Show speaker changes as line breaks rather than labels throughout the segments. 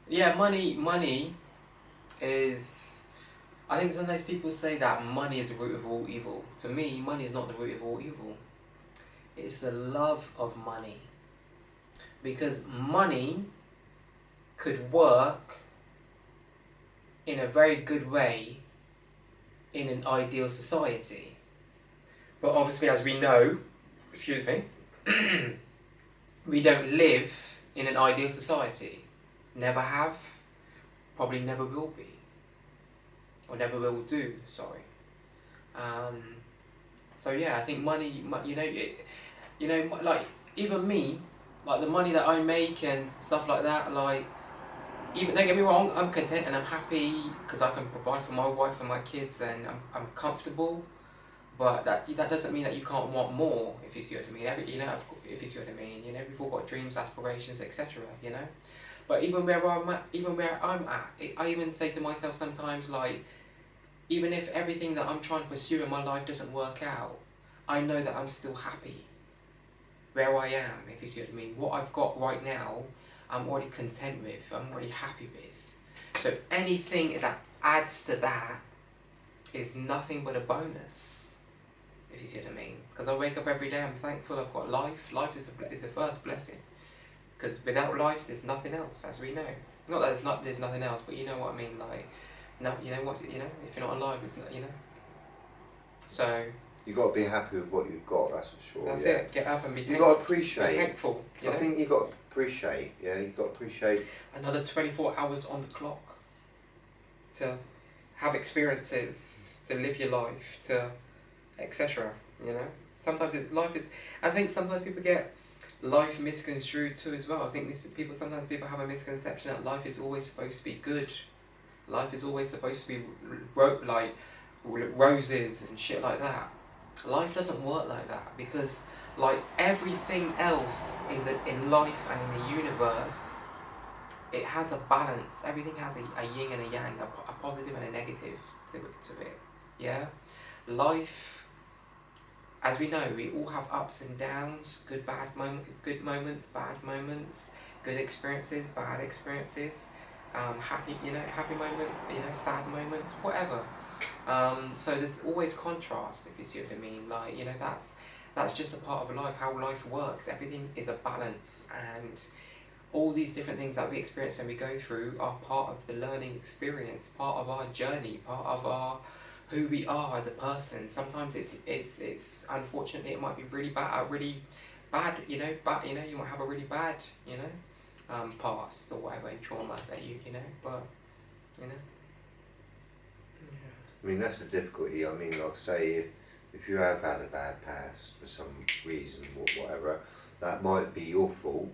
Yeah, money is. I think sometimes people say that money is the root of all evil. To me, money is not the root of all evil. It's the love of money. Because money could work in a very good way in an ideal society. But obviously, as we know, excuse me, we don't live in an ideal society. Never have, probably never will be. Or never will do, sorry. Um, so yeah, I think money, like, even me, like the money that I make and stuff like that, like, even, don't get me wrong, I'm content and I'm happy because I can provide for my wife and my kids and I'm comfortable. But that doesn't mean that you can't want more, if you see what I mean. If you see what I mean, we've all got dreams, aspirations, etc. But even where I'm at, I even say to myself sometimes, like, even if everything that I'm trying to pursue in my life doesn't work out, I know that I'm still happy where I am, if you see what I mean. What I've got right now, I'm already content with, I'm already happy with. So anything that adds to that is nothing but a bonus, if you see what I mean. Because I wake up every day, I'm thankful I've got life. Life is the first blessing. Because without life, there's nothing else, as we know. Not that there's nothing else, but you know what I mean. Like, no, if you're not alive, it's not, So
You got to be happy with what you've got. That's for sure.
that's
Yeah.
it. Get up and be
You
thankful.
got to appreciate.
Be thankful.
I think you got to appreciate. Yeah, you got to appreciate.
Another 24 hours on the clock to have experiences, to live your life, to etc. Sometimes life is. I think sometimes people get life misconstrued too as well. I think sometimes people have a misconception that life is always supposed to be good. Life is always supposed to be like roses and shit like that. Life doesn't work like that, because like everything else in life and in the universe, it has a balance. Everything has a yin and a yang, a positive and a negative to it. Yeah, life, as we know, we all have ups and downs, good moments, bad moments, good experiences, bad experiences, happy moments, sad moments, whatever. So there's always contrast, if you see what I mean. Like, that's just a part of life, how life works. Everything is a balance, and all these different things that we experience and we go through are part of the learning experience, part of our journey, part of our who we are as a person. Sometimes it's unfortunately it might be really bad, but you might have a really bad, past or whatever, and trauma that but you know.
I mean, that's the difficulty. I mean, like say, if you have had a bad past for some reason or whatever, that might be your fault.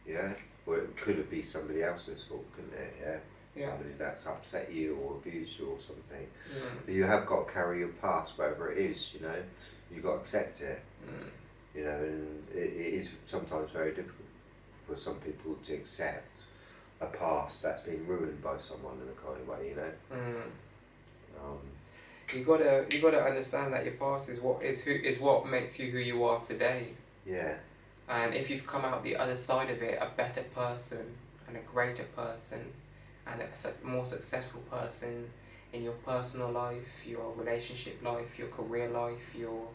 Yeah, or it could be somebody else's fault, couldn't it? Yeah.
Yeah.
Somebody that's upset you or abused you or something.
Mm.
But you have got to carry your past, whatever it is. You've got to accept it. And it is sometimes very difficult for some people to accept a past that's been ruined by someone in a kind of way.
You gotta understand that your past is what makes you who you are today.
Yeah.
And if you've come out the other side of it a better person and a greater person and a more successful person in your personal life, your relationship life, your career life, your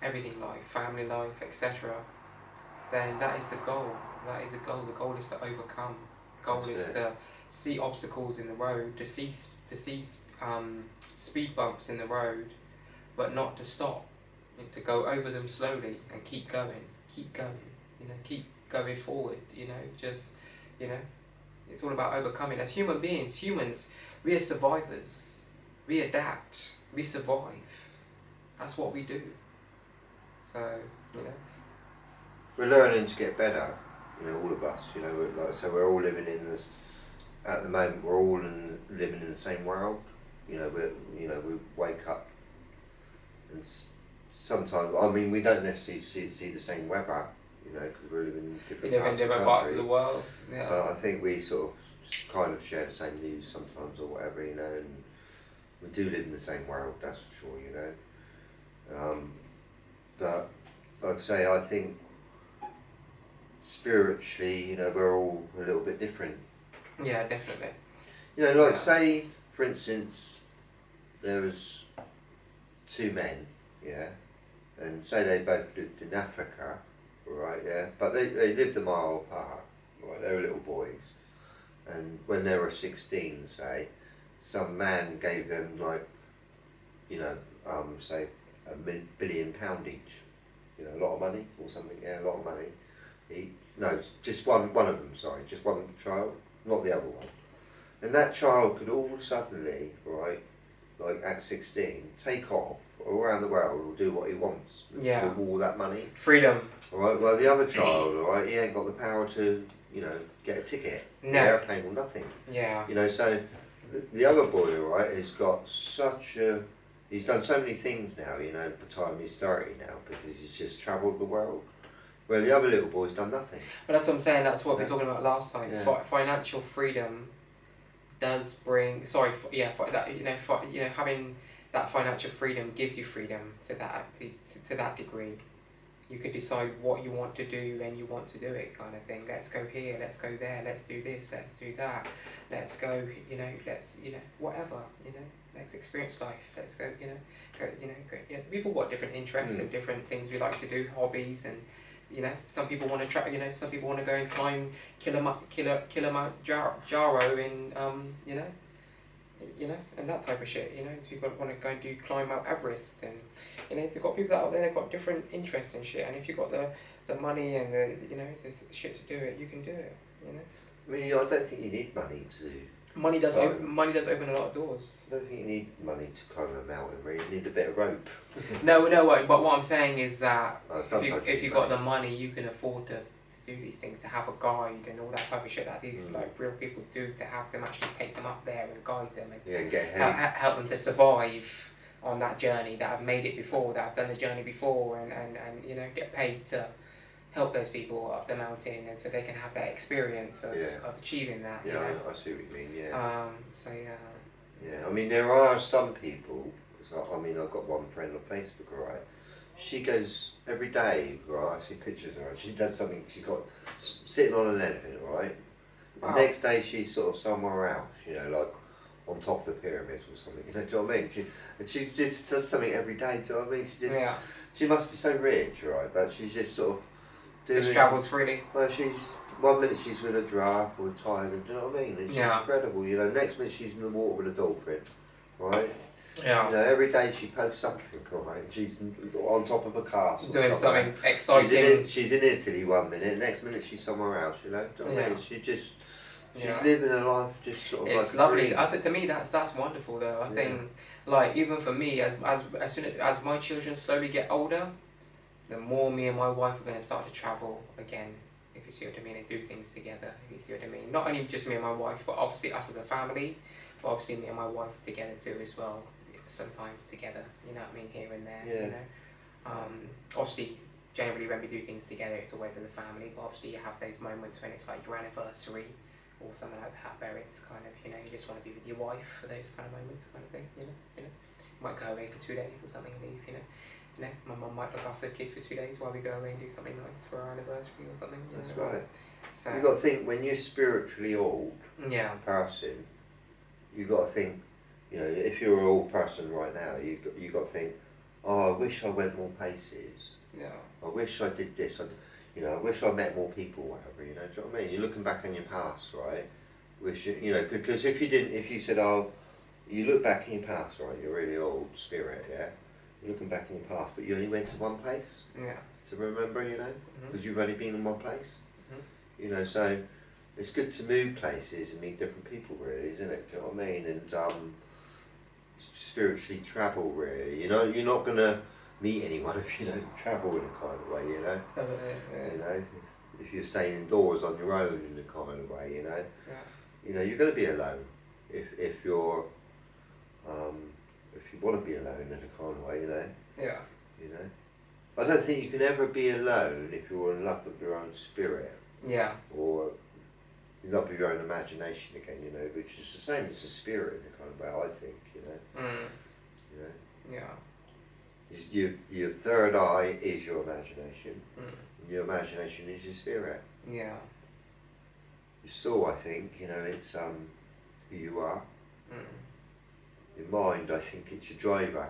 everything life, family life, etc., then that is the goal. That is the goal. The goal is to overcome. The goal is to see obstacles in the road, to see speed bumps in the road, but not to stop. To go over them slowly and keep going, keep going forward. It's all about overcoming. As humans, we are survivors. We adapt. We survive. That's what we do. So,
We're learning to get better, all of us, we're all living in this, at the moment, we're all living in the same world, we wake up and sometimes, I mean, we don't necessarily see the same weather, because we're living in different
parts of the world. Yeah.
But I think we sort of kind of share the same news sometimes or whatever, and we do live in the same world, that's for sure, but like I say, I think spiritually, we're all a little bit different.
Yeah, definitely.
You know, like
Yeah.
say, for instance, there was two men, yeah, and say they both lived in Africa, right, yeah, but they lived a mile apart, right, they were little boys, and when they were 16, say, some man gave them like, you know, say £1 billion each, you know, a lot of money or something, yeah, a lot of money. No, it's just one of them, sorry, just one child, not the other one. And that child could all suddenly, right, like at 16, take off around the world or do what he wants
Yeah.
with all that money.
Freedom.
Alright, well the other child, alright, he ain't got the power to, you know, get a ticket,
No.
an airplane or nothing.
Yeah.
You know, so the other boy, alright, has got such a, he's done so many things now, you know, by the time he's 30 now, because he's just travelled the world. Where the other little boy's done nothing.
But that's what I'm saying, that's what we
Yeah.
were talking about last time.
Yeah.
Financial freedom does bring, that, having that financial freedom gives you freedom to that degree. You can decide what you want to do when you want to do it, kind of thing. Let's go here, let's go there, let's do this, let's do that, let's go, whatever, let's experience life, let's go, we've all got different interests and different things we like to do, hobbies, and some people want to some people want to go and climb Kilimanjaro in and that type of shit. People want to go and climb Mount Everest, and they've got people out there. They've got different interests and shit. And if you've got the money and the shit to do it, you can do it.
I mean, I don't think you need money to.
Money does open a lot of doors.
I don't think you need money to climb a mountain. Really, you need a bit of rope.
No. But what I'm saying is that if you got
money.
the money, you can afford to do these things, to have a guide and all that type of shit that these like real people do, to have them actually take them up there and guide them and help them to survive on that journey, that have made it before, that have done the journey before, and get paid to help those people up the mountain, and so they can have that experience of achieving that.
Yeah, I see what you mean. Yeah.
Yeah.
I mean, there are some people. I mean, I've got one friend on Facebook, right? She goes every day, right? I see pictures of her. She does something. She's got sitting on an elephant, right? Wow. The next day she's sort of somewhere else, like on top of the pyramids or something. Do you know what I mean? She just does something every day. Do you know what I mean? She must be so rich, right? But she's just sort of doing.
Just travels freely.
Well, one minute she's with a giraffe or a tiger. Do you know what I mean? It's just incredible. Next minute she's in the water with a dolphin, right?
Yeah.
Every day she posts something, right? She's on top of a castle.
Doing something exciting.
She's in Italy one minute, next minute she's somewhere else, Do you know what I mean? She's living her life just sort of
it's
like
lovely. I think to me that's wonderful though. I think like even for me, as soon as my children slowly get older, the more me and my wife are going to start to travel again. If you see what I mean, and do things together. If you see what I mean, not only just me and my wife, but obviously us as a family, but obviously me and my wife together too as well. Sometimes together, here and there. Obviously, generally when we do things together, it's always in the family. But obviously, you have those moments when it's like your anniversary or something like that, where it's kind of you just want to be with your wife for those kind of moments, kind of thing. You might go away for 2 days or something and leave. My mum might look after the kids for 2 days while we go away and do something nice for our anniversary or something.
That's right.
So
you got to think when you're spiritually old, person, you got to think. If you're an old person right now, you got to think, oh, I wish I went more places.
Yeah.
I wish I did this. I wish I met more people, whatever. Do you know what I mean? You're looking back on your past, right? Wish because if you said, oh, you look back in your past, right? You're really old spirit, yeah. You're looking back in your past, but you only went to one place.
Yeah.
To remember, because you've only been in one place. So it's good to move places and meet different people, really, isn't it? Do you know what I mean? And spiritually travel, really. You're not gonna meet anyone if you don't travel in a kind of way. If you're staying indoors on your own in a kind of way, you're gonna be alone. If you want to be alone in a kind of way, I don't think you can ever be alone if you're in love with your own spirit.
Yeah.
Or in love with your own imagination again, which is the same as a spirit in a kind of way, I think, Yeah. Your third eye is your imagination. And your imagination is your spirit.
Yeah.
your soul, I think, you know, it's who you are.
Mm.
Your mind, I think it's your driver.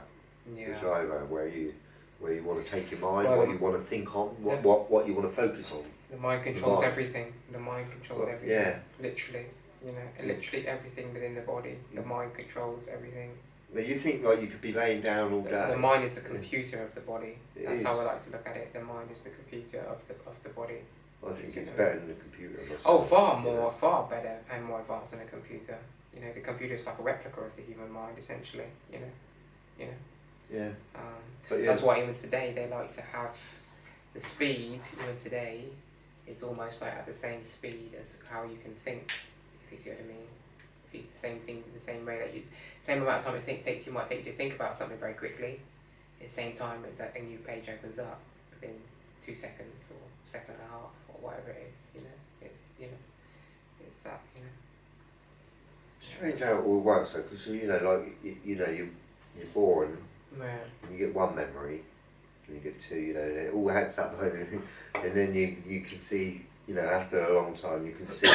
Yeah.
Your driver, where you want to take your mind,
Well,
what you want to think on, what you want to focus on.
The mind controls everything. The mind controls everything.
Yeah.
Literally, you know, literally everything within the body. The mind controls everything.
Now you think like you could be laying down all day.
The mind is the computer of the body. That's
is.
how I like to look at it. The mind is the computer of the body.
Well, I think it's better than the computer.
Oh, far more, far better and more advanced than a computer. You know, the computer is like a replica of the human mind, essentially. You know.
Yeah.
But yeah. That's why even today they like to have the speed. Even today, is almost like at the same speed as how you can think. If you see what I mean. If you, the same thing, the same way that you, same amount of time it takes you to think about something very quickly. At the same time as that a new page opens up within 2 seconds or second and a half or whatever it is. You know, it's that. You know.
Strange how it all works though, because you know, like you know, you're born.
Yeah.
And you get one memory, and you get two, you know, and it all adds up, and then you can see, you know, after a long time, you can see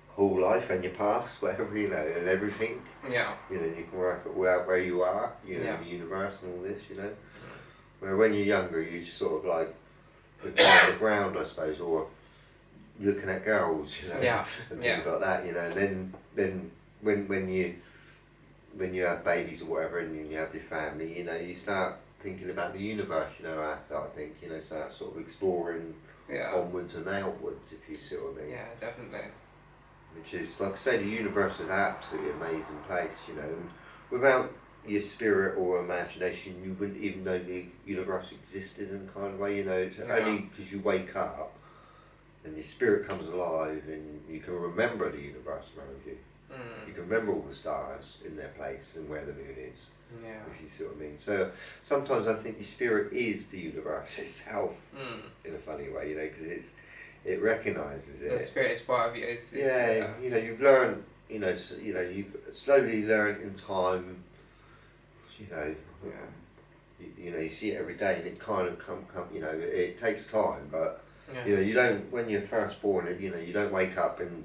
whole life and your past, whatever, you know, and everything.
Yeah.
You know, you can work it all out where you are, you know, in the universe and all this, you know. Where when you're younger, you just sort of like looking at the ground, I suppose, or looking at girls, you know, and things like that, you know. And then when you have babies or whatever and you have your family, you know, you start thinking about the universe, you know, after, I think, you know, start sort of exploring onwards and outwards, if you see what I mean.
Yeah, definitely.
Which is, like I say, the universe is an absolutely amazing place, you know, and without your spirit or imagination, you wouldn't even know the universe existed in a kind of way, you know. It's only because you wake up and your spirit comes alive and you can remember the universe around you. You can remember all the stars in their place and where the moon is, if you see what I mean. So sometimes I think your spirit is the universe itself, in a funny way, you know, because it recognises it.
The spirit is part of you.
You know, you've learned, you know, you've slowly learned in time, you know, you know, you see it every day and it kind of come, you know, it takes time, but you know, you don't, when you're first born, you know, you don't wake up and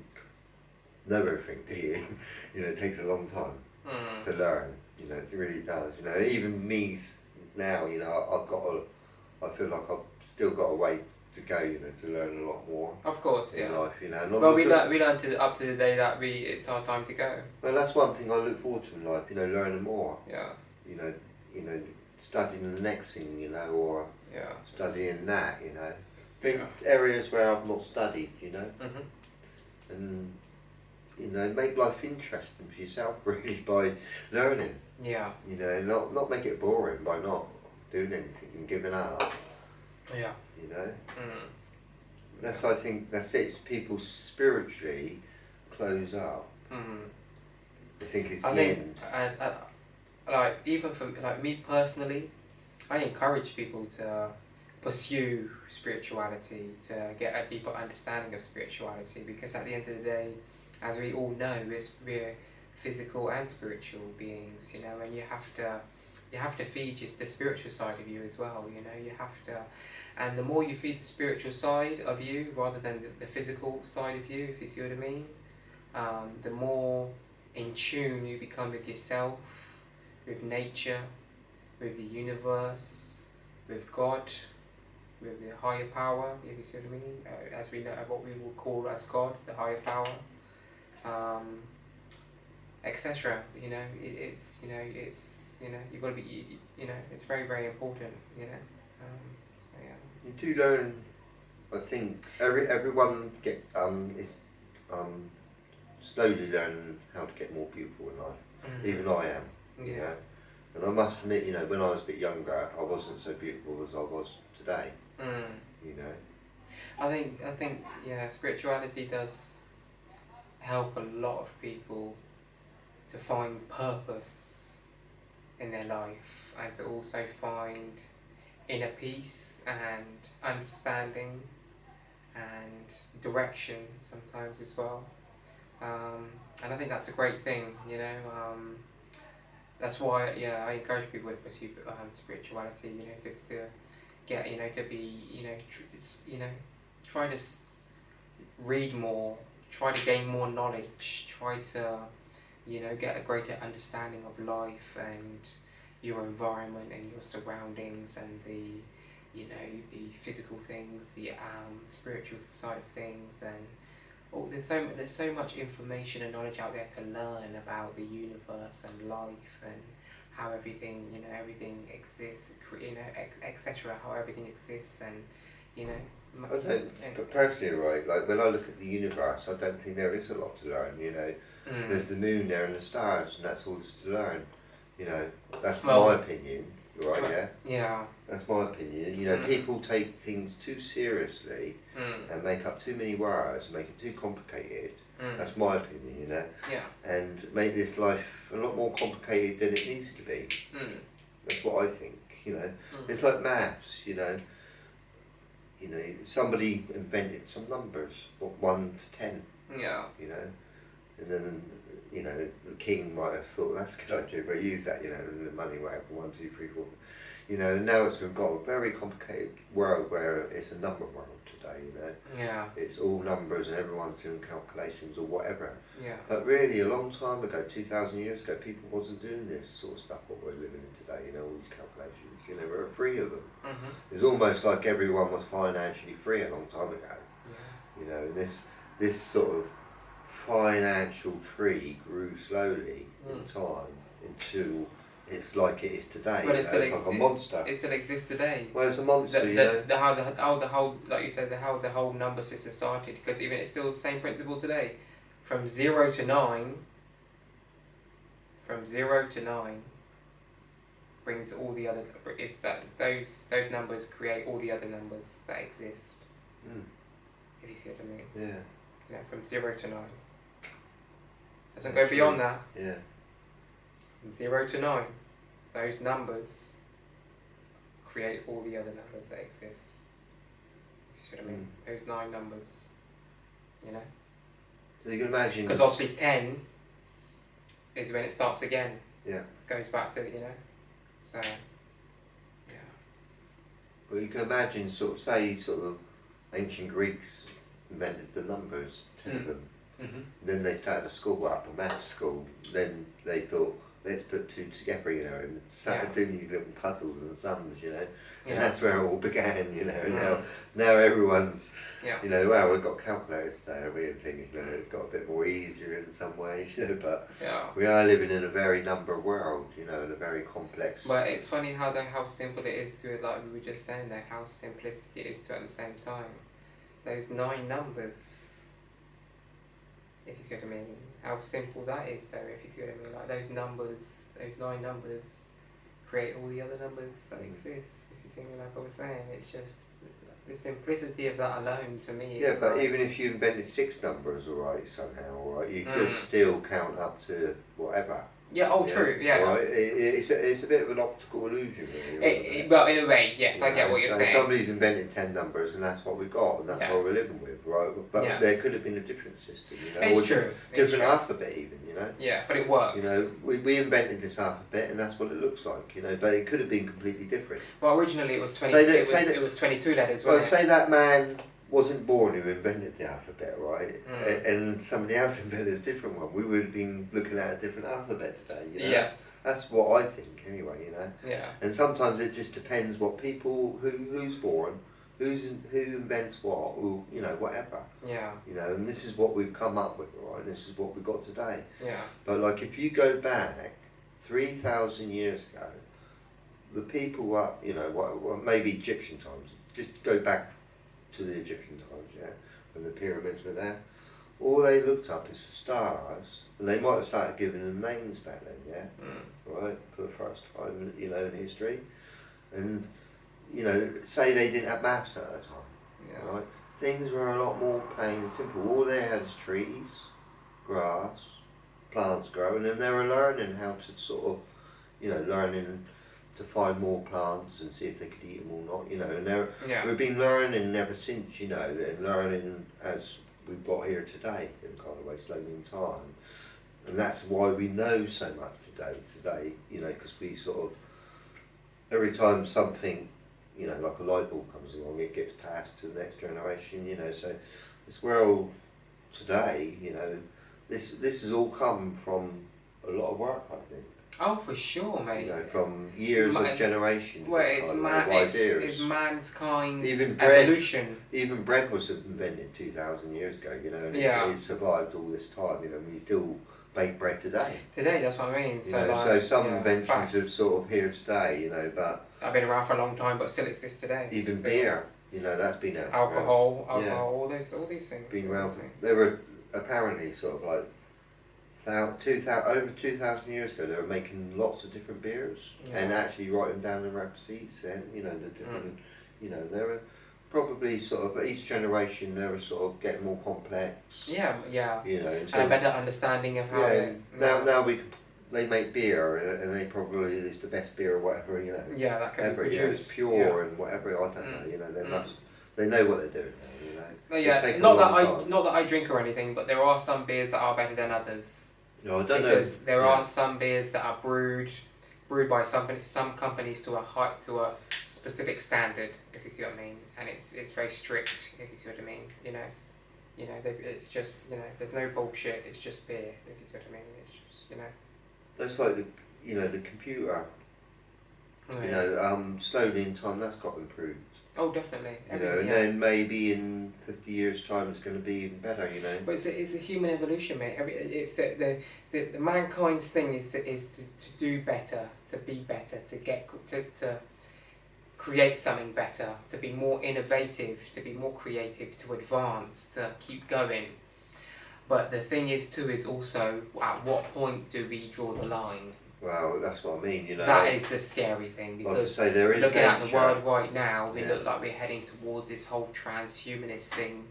know everything, do you? You know, it takes a long time to learn, you know, it really does, you know. Even me now, you know, I feel like I've still got a way to go, you know, to learn a lot more.
Of course,
in life, you know.
Well, we learn up to the day that it's our time to go.
Well, that's one thing I look forward to in life, you know, learning more.
Yeah.
You know, studying the next thing, you know, or studying that, you know. Think areas where I've not studied, you know. And you know, make life interesting for yourself really by learning. Yeah. You know, not make it boring by not doing anything and giving up. Yeah. You know? That's, I think, that's it. It's people spiritually close up. I think it's the end.
And like, even for like me personally, I encourage people to pursue spirituality, to get a deeper understanding of spirituality, because at the end of the day, as we all know, we're physical and spiritual beings, you know, and you have to feed just the spiritual side of you as well, you know. You have to, and the more you feed the spiritual side of you rather than the physical side of you, if you see what I mean, the more in tune you become with yourself, with nature, with the universe, with God, with the higher power, if you see what I mean, as we know, what we will call as God, the higher power, etc. You know, it's you've got to be, you know, it's very, very important, you know. So yeah.
You do learn. I think everyone is slowly learning how to get more beautiful in life. Even I am. You know. And I must admit, you know, when I was a bit younger, I wasn't so beautiful as I was today. You know.
I think, yeah, spirituality does help a lot of people to find purpose in their life, and to also find inner peace and understanding and direction sometimes as well. And I think that's a great thing, you know. That's why, I encourage people to pursue spirituality, you know, to get, you know, to be, you know, try to read more, try to gain more knowledge, try to, you know, get a greater understanding of life and your environment and your surroundings and the, you know, the physical things, the spiritual side of things, and there's so much information and knowledge out there to learn about the universe and life and how everything, you know, everything exists, you know, etc. How everything exists, and you know.
I don't, but personally, right, like when I look at the universe, I don't think there is a lot to learn, you know. There's the moon there and the stars, and that's all there's to learn, you know. That's my opinion, right, yeah?
Yeah.
That's my opinion. You know, people take things too seriously and make up too many words, make it too complicated. That's my opinion, you know.
Yeah.
And make this life a lot more complicated than it needs to be. That's what I think, you know. It's like maths, you know. You know, somebody invented some numbers, 1 to 10.
Yeah.
You know, and then, you know, the king might have thought that's a good idea, but use that, you know, and the money, whatever, 1, 2, 3, 4. You know, and now we've got a very complicated world where it's a number world today, you know.
Yeah.
It's all numbers and everyone's doing calculations or whatever.
Yeah.
But really, a long time ago, 2,000 years ago, people wasn't doing this sort of stuff what we're living in today, you know, all these calculations, you know, we were free of them. It's almost like everyone was financially free a long time ago. Yeah. You know, and this sort of financial tree grew slowly in time until it's like it is today.
But
it's like a monster.
It still exists today.
Well, it's a monster, you know.
How the whole, like you said, how the whole number system started, because even it's still the same principle today. From 0 to 9. From 0 to 9. Brings all the other. It's that those numbers create all the other numbers that exist. If you see what I mean.
Yeah.
Yeah. From 0 to 9. Doesn't go beyond that.
Yeah.
From 0 to 9, those numbers create all the other numbers that exist. You see what I mean? Those 9 numbers, you know?
So you can imagine...
Because obviously 10 is when it starts again.
Yeah.
Goes back to, you know? So, yeah.
Well, you can imagine sort of ancient Greeks invented the numbers, 10 of them. Then they started a school up, a maths school. Then they thought, let's put 2 together, you know, and started doing these little puzzles and sums, you know. And that's where it all began, you know. And now everyone's, you know, well, we've got calculators today, a weird thing, you know, it's got a bit more easier in some ways, you know, but we are living in a very number world, you know, in a very complex...
But it's funny how simple it is to, like we were just saying there, how simplistic it is to at the same time. Those 9 numbers... If you see what I mean, how simple that is though, if you see what I mean, like those numbers, those 9 numbers create all the other numbers that exist, if you see what I mean, like I was saying, it's just, the simplicity of that alone to me is...
Yeah, but even if you invented 6 numbers, alright, somehow, alright, you could still count up to whatever.
Yeah, true, yeah.
Right? It's a bit of an optical illusion, really.
Well, in a way, yes, I get what you're saying.
Somebody's invented 10 numbers and that's what we got, and that's what we're living with, right? But there could have been a different system, you know,
it's true.
Different alphabet even, you know.
Yeah, but it works.
You know, we invented this alphabet and that's what it looks like, you know, but it could have been completely different.
Well, originally it was 22 letters, wasn't it?
Well, say that man wasn't born who invented the alphabet, right? And somebody else invented a different one. We would have been looking at a different alphabet today, you know?
Yes.
That's what I think, anyway, you know?
Yeah.
And sometimes it just depends what people, who's born, who invents what, you know, whatever.
Yeah.
You know, and this is what we've come up with, right? This is what we've got today.
Yeah.
But, like, if you go back 3,000 years ago, the people were, you know, well, maybe Egyptian times, just go back to the Egyptian times, yeah, when the pyramids were there. All they looked up is the stars, and they might have started giving them names back then, yeah, right, for the first time, you know, in history. And, you know, say they didn't have maps at that time, right? Things were a lot more plain and simple. All they had is trees, grass, plants growing, and they were learning how to sort of, you know, to find more plants and see if they could eat them or not, you know, and we've been learning ever since, you know, and learning as we've got here today in kind of way, slowly in time. And that's why we know so much today, you know, because we sort of, every time something, you know, like a light bulb comes along, it gets passed to the next generation, you know, so this world today, you know, this has all come from a lot of work, I think.
Oh, for sure, mate.
You know, from years of generations.
Well,
of ideas.
It's mankind's
Even bread,
evolution.
Even bread was invented 2,000 years ago, you know, and it's survived all this time, you know, and we still bake bread today.
Today, that's what I mean.
So, you know, so some inventions are sort of here today, you know, but...
I've been around for a long time, but still exist today.
Even beer, you know, that's been out.
Alcohol, all these things.
Been around. They were apparently sort of like... over 2,000 years ago, they were making lots of different beers and actually writing down the receipts and, you know, the different, you know, they were probably sort of, each generation they were sort of getting more complex.
Yeah.
You know,
and a better understanding of how
now they make beer and they probably, it's the best beer or whatever, you know.
Yeah, that can be produced.
You know, it's pure and whatever, I don't know, you know, they know what they're doing now, you know.
But yeah, not that I drink or anything, but there are some beers that are better than others.
No, I don't know.
Because there are some beers that are brewed by some companies to a specific standard, if you see what I mean, and it's very strict, if you see what I mean. You know, it's just, you know, there's no bullshit. It's just beer, if you see what I mean. It's just, you know.
That's like the computer. You know, slowly in time that's got improved.
Oh, definitely.
You know, and then maybe in 50 years' time it's going to be even better, you know.
But it's a human evolution, mate. It's the mankind's thing is to do better, to be better, to create something better, to be more innovative, to be more creative, to advance, to keep going. But the thing is also at what point do we draw the line?
Well, that's what I mean, you know.
That is a scary thing, because
like there is
looking at the world right now, we look like we're heading towards this whole transhumanist thing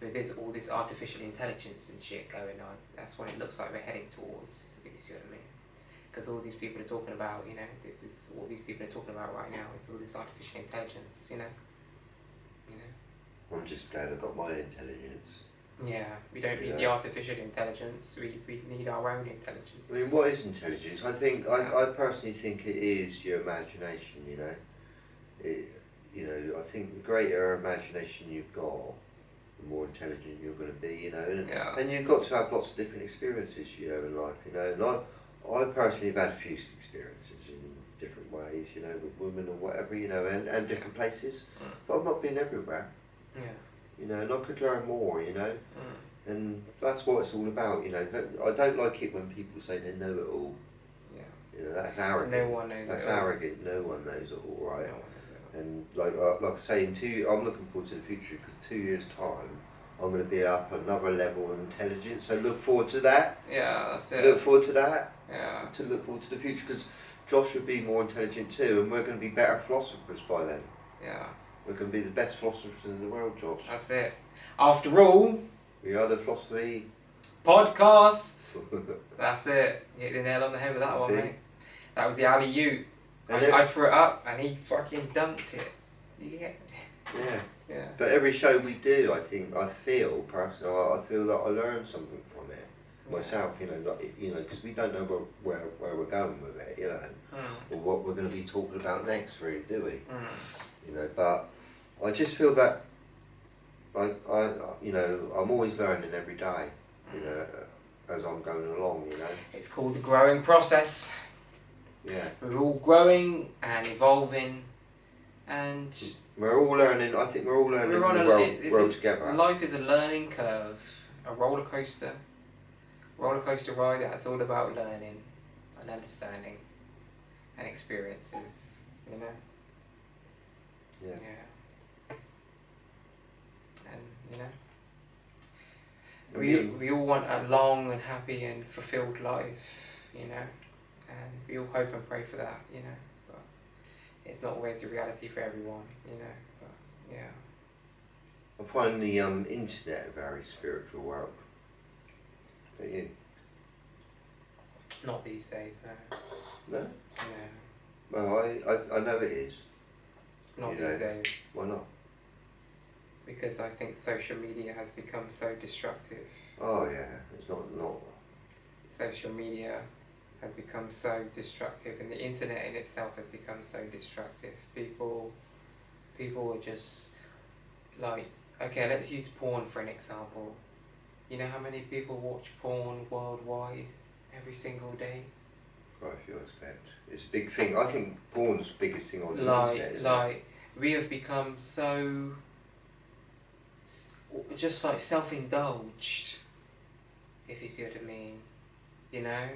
with all this artificial intelligence and shit going on. That's what it looks like we're heading towards, if you see what I mean. Because all these people are talking about, you know, this is what these people are talking about right now, is all this artificial intelligence, you know.
I'm just glad I got my intelligence.
Yeah, we don't need the artificial intelligence, we need our own intelligence.
I mean, what is intelligence? I personally think it is your imagination, you know. You know, I think the greater imagination you've got, the more intelligent you're going to be, you know. And you've got to have lots of different experiences, you know, in life, you know. And I personally have had a few experiences in different ways, you know, with women or whatever, you know, and different places. But I've not been everywhere.
Yeah.
You know, and I could learn more, you know, and that's what it's all about, you know. I don't like it when people say they know it all. Yeah. You know, that's arrogant.
No one knows
that's
it all.
Arrogant. No one knows it all, right?
No one knows it all.
And like I say, I'm looking forward to the future, because 2 years' time, I'm going to be up another level of intelligence. So look forward to that.
Yeah, that's it.
Look forward to that.
Yeah.
To look forward to the future, because Josh would be more intelligent too, and we're going to be better philosophers by then.
Yeah.
We're going to be the best philosophers in the world, Josh.
That's it. After all,
we are the philosophy
podcast. That's it. You hit the nail on the head with that one, mate. That was the alley-oop. I threw it up and he fucking dunked it. Yeah.
But every show we do, I feel personally, I feel that I learn something from it myself. You know, like, you know, because we don't know where we're going with it, you know, or what we're going to be talking about next, really, do we? You know, but I just feel that, like, you know, I'm always learning every day, you know, as I'm going along, you know. It's
called the growing process.
Yeah.
We're all growing and evolving, and
we're all learning. I think we're all learning the world together.
Life is a learning curve, a roller coaster ride. That's all about learning and understanding and experiences, you know.
Yeah.
And you know, we all want a long and happy and fulfilled life, you know, and we all hope and pray for that, you know, but it's not always the reality for everyone, you know, but yeah.
I find the internet a very spiritual world. Don't you?
Not these days, no.
No?
No.
Well, I know it is.
Not these days.
Why not?
Because I think social media has become so destructive.
Oh yeah, it's not.
Social media has become so destructive, and the internet in itself has become so destructive. People are just like, okay, let's use porn for an example. You know how many people watch porn worldwide every single day?
Right, if you expect. It's a big thing. I think porn's the biggest thing on the internet, isn't
Like, we have become so just like self-indulged, if you see what I mean, you know?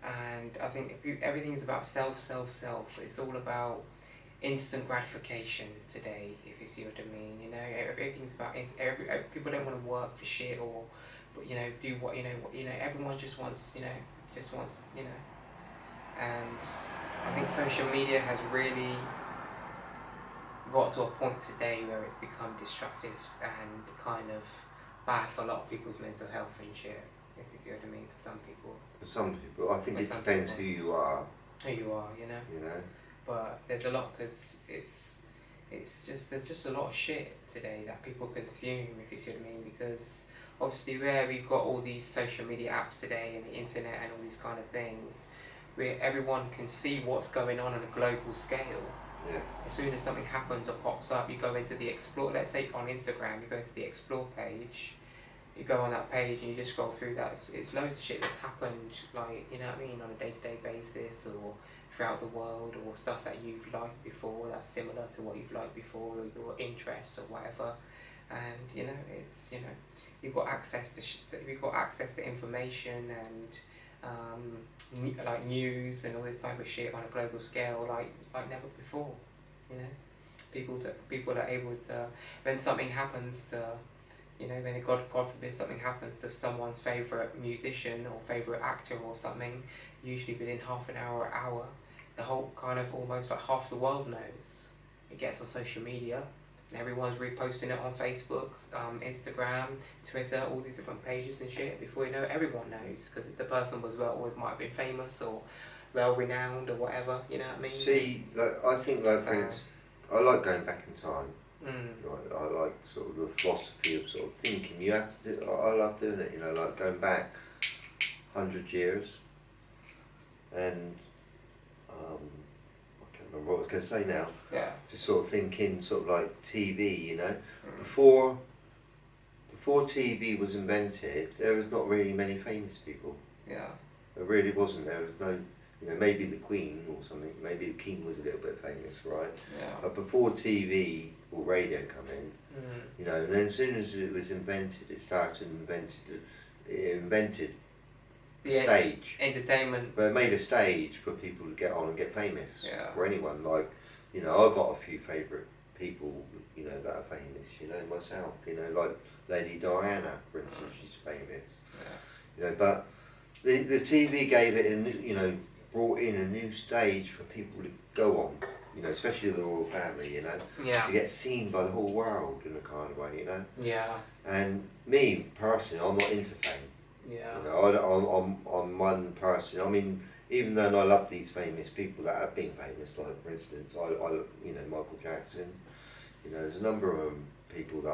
And I think everything is about self. It's all about instant gratification today, if you see what I mean, you know? Everything's about, people don't want to work for shit or, but, you know, do what, everyone just wants, you know, and I think social media has really got to a point today where it's become destructive and kind of bad for a lot of people's mental health and shit, if you see what I mean, for some people.
For some people, I think
For
it
some
depends
people.
who you are.
Who you are, you know?
You know?
But there's a lot, because there's just a lot of shit today that people consume, if you see what I mean, because obviously where we've got all these social media apps today and the internet and all these kind of things, where everyone can see what's going on a global scale.
Yeah.
As soon as something happens or pops up, you go into the explore, let's say on Instagram, you go into the explore page, you go on that page and you just scroll through that, it's loads of shit that's happened, like, you know what I mean, on a day-to-day basis or throughout the world, or stuff that you've liked before that's similar to what you've liked before, or your interests or whatever. And you know, it's, you know, you've got access to information and like news and all this type of shit on a global scale, like never before. You know, people are able to, when something happens to, you know, when God forbid something happens to someone's favourite musician or favourite actor or something, usually within half an hour or hour, the whole kind of almost like half the world knows. It gets on social media and everyone's reposting it on Facebook, Instagram, Twitter, all these different pages and shit. Before you know it, everyone knows, because the person was might have been famous or well renowned or whatever, you know what I mean?
See, like, I think, like, for instance, I like going back in time.
Mm.
I like sort of the philosophy of sort of thinking. You have to do, I love doing it, you know, like going back 100 years. And I can't remember what I was going to say now.
Yeah.
Just sort of thinking, sort of like TV, you know.
Mm.
Before TV was invented, there was not really many famous people.
Yeah.
There really wasn't. There was no, you know, maybe the Queen or something. Maybe the King was a little bit famous, right?
Yeah.
But before TV or radio come in, you know, and then as soon as it was invented, it invented the stage.
Entertainment.
But it made a stage for people to get on and get famous.
Yeah.
For anyone, like, you know, I've got a few favourite people, you know, that are famous, you know, myself, you know, like Lady Diana, for instance, she's famous.
Yeah.
You know, but the TV gave it, you know, brought in a new stage for people to go on, you know, especially the royal family, you know,
Yeah.
to get seen by the whole world in a kind of way, you know.
Yeah.
And me personally, I'm not into fame.
Yeah.
You know, I'm one person. I mean, even though I love these famous people that have been famous, like for instance, I you know, Michael Jackson. You know, there's a number of people that